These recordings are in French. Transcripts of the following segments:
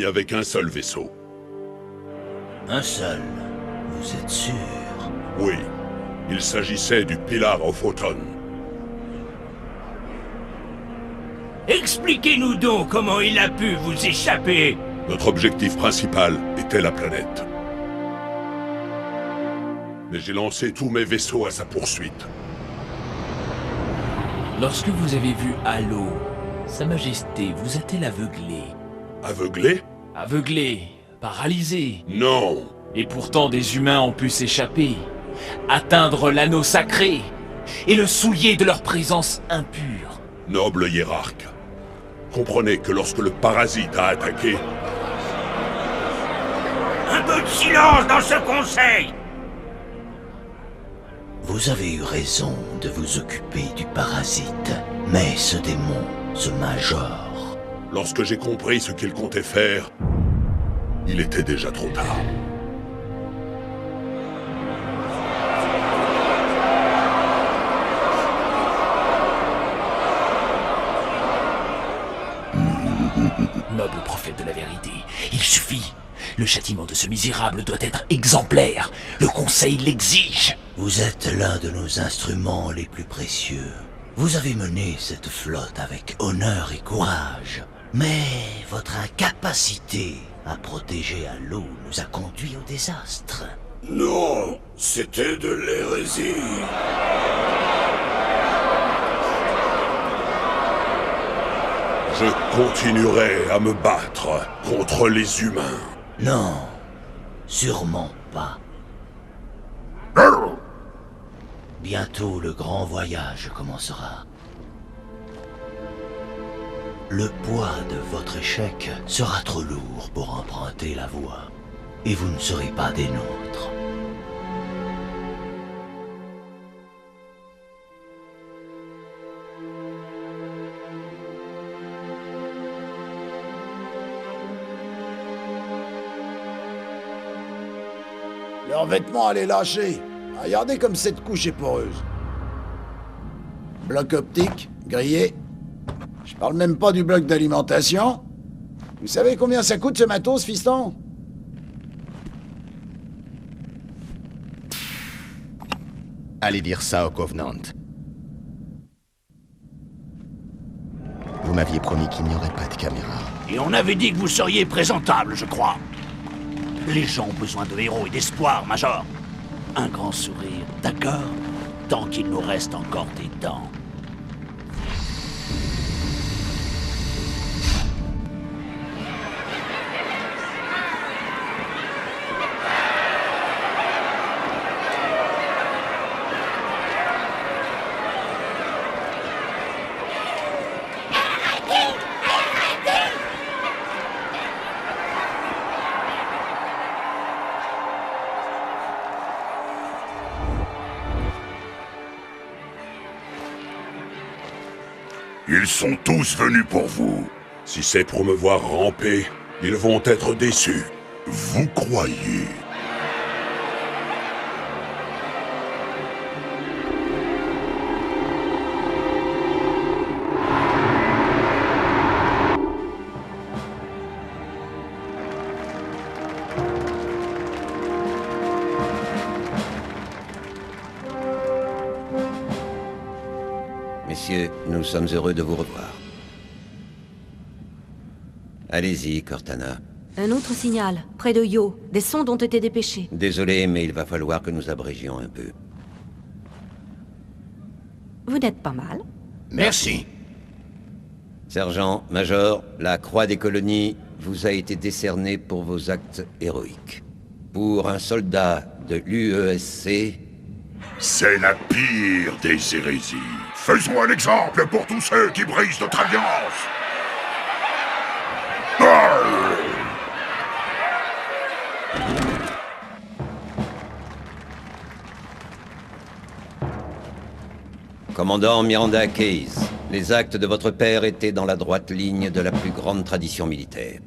n'y avait qu'un seul vaisseau. Un seul. Vous êtes sûr? Oui, il s'agissait du Pillar of Autumn. Expliquez-nous donc comment il a pu vous échapper. Notre objectif principal était la planète. Mais j'ai lancé tous mes vaisseaux à sa poursuite. Lorsque vous avez vu Halo, Sa Majesté vous a-t-elle aveuglé? Aveuglé? Aveuglé, paralysé. Non. Et pourtant des humains ont pu s'échapper, atteindre l'anneau sacré, et le souiller de leur présence impure. Noble hiérarque, comprenez que lorsque le parasite a attaqué... Un peu de silence dans ce conseil. Vous avez eu raison de vous occuper du parasite, mais ce démon, ce Major... Lorsque j'ai compris ce qu'il comptait faire, il était déjà trop tard. Noble prophète de la vérité, il suffit. Le châtiment de ce misérable doit être exemplaire. Le Conseil l'exige. Vous êtes l'un de nos instruments les plus précieux. Vous avez mené cette flotte avec honneur et courage. Mais votre incapacité à protéger Halo nous a conduits au désastre. Non, c'était de l'hérésie. Je continuerai à me battre contre les humains. Non, sûrement pas. Bientôt le grand voyage commencera. Le poids de votre échec sera trop lourd pour emprunter la voie. Et vous ne serez pas des nôtres. Leurs vêtements allaient lâcher. Regardez comme cette couche est poreuse. Bloc optique, grillé. Je parle même pas du bloc d'alimentation. Vous savez combien ça coûte ce matos, fiston? Allez dire ça au Covenant. Vous m'aviez promis qu'il n'y aurait pas de caméra. Et on avait dit que vous seriez présentable, je crois. Les gens ont besoin de héros et d'espoir, Major. Un grand sourire, d'accord? Tant qu'il nous reste encore des dents. Ils sont tous venus pour vous. Si c'est pour me voir ramper, ils vont être déçus. Vous croyez? Messieurs, nous sommes heureux de vous revoir. Allez-y, Cortana. Un autre signal, près de Yo. Des sondes ont été dépêchées. Désolé, mais il va falloir que nous abrégions un peu. Vous n'êtes pas mal. Merci. Sergent, Major, la Croix des colonies vous a été décernée pour vos actes héroïques. Pour un soldat de l'UESC... C'est la pire des hérésies. Faisons un exemple pour tous ceux qui brisent notre alliance. Commandant Miranda Case, les actes de votre père étaient dans la droite ligne de la plus grande tradition militaire.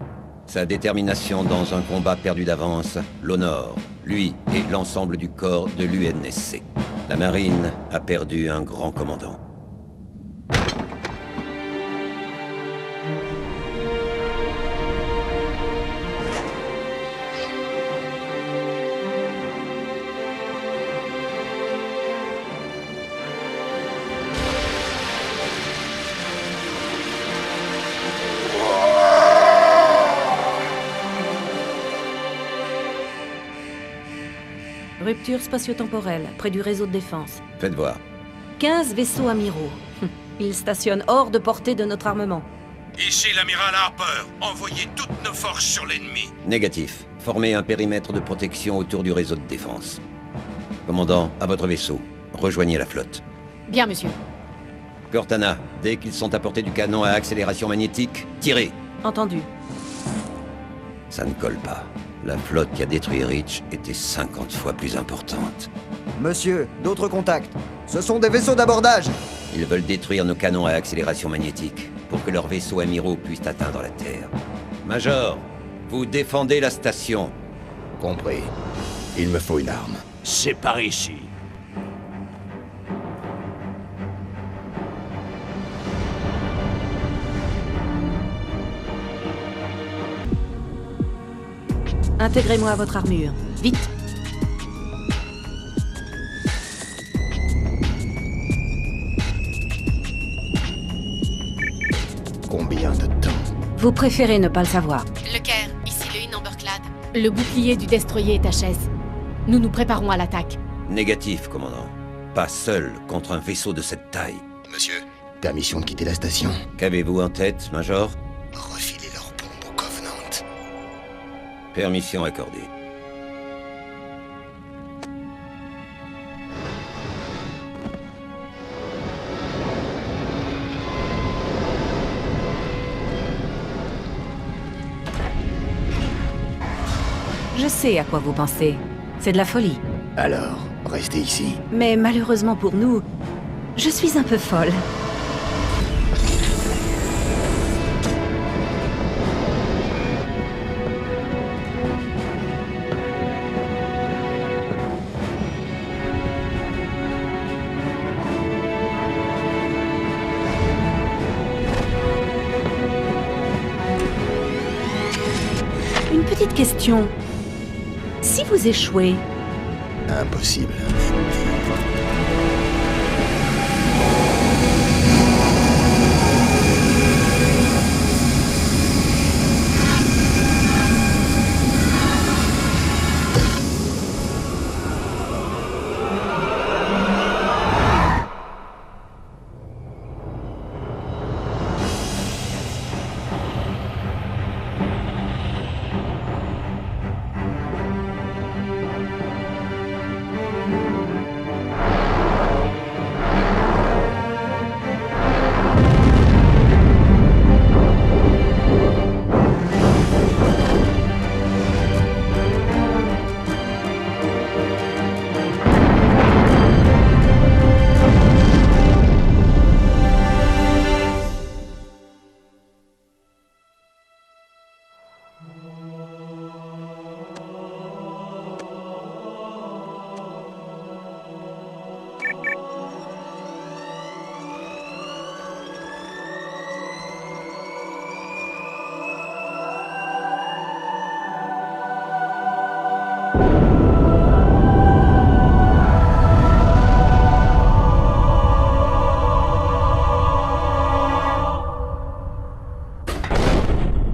Sa détermination dans un combat perdu d'avance l'honore, lui et l'ensemble du corps de l'UNSC. La marine a perdu un grand commandant. Rupture spatio-temporelle, près du réseau de défense. Faites voir. 15 vaisseaux amiraux. Ils stationnent hors de portée de notre armement. Ici l'amiral Harper. Envoyez toutes nos forces sur l'ennemi. Négatif. Formez un périmètre de protection autour du réseau de défense. Commandant, à votre vaisseau. Rejoignez la flotte. Bien, monsieur. Cortana, dès qu'ils sont à portée du canon à accélération magnétique, tirez. Entendu. Ça ne colle pas. La flotte qui a détruit Reach était 50 fois plus importante. Monsieur, d'autres contacts. Ce sont des vaisseaux d'abordage. Ils veulent détruire nos canons à accélération magnétique pour que leurs vaisseaux amiraux puissent atteindre la Terre. Major, vous défendez la station. Compris. Il me faut une arme. C'est par ici. Intégrez-moi à votre armure. Vite. Combien de temps? Vous préférez ne pas le savoir. Le Caire, ici le In Amberclad. Le bouclier du destroyer est à chaise. Nous nous préparons à l'attaque. Négatif, commandant. Pas seul contre un vaisseau de cette taille. Monsieur, permission de quitter la station? Qu'avez-vous en tête, Major? Refiler leur bombe au Covenant. Permission accordée. Je sais à quoi vous pensez. C'est de la folie. Alors, restez ici. Mais malheureusement pour nous, je suis un peu folle. Une petite question. Si vous échouez, Impossible.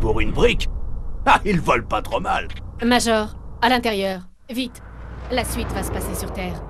Pour une brique? Ah, ils volent pas trop mal. Major, à l'intérieur. Vite. La suite va se passer sur Terre.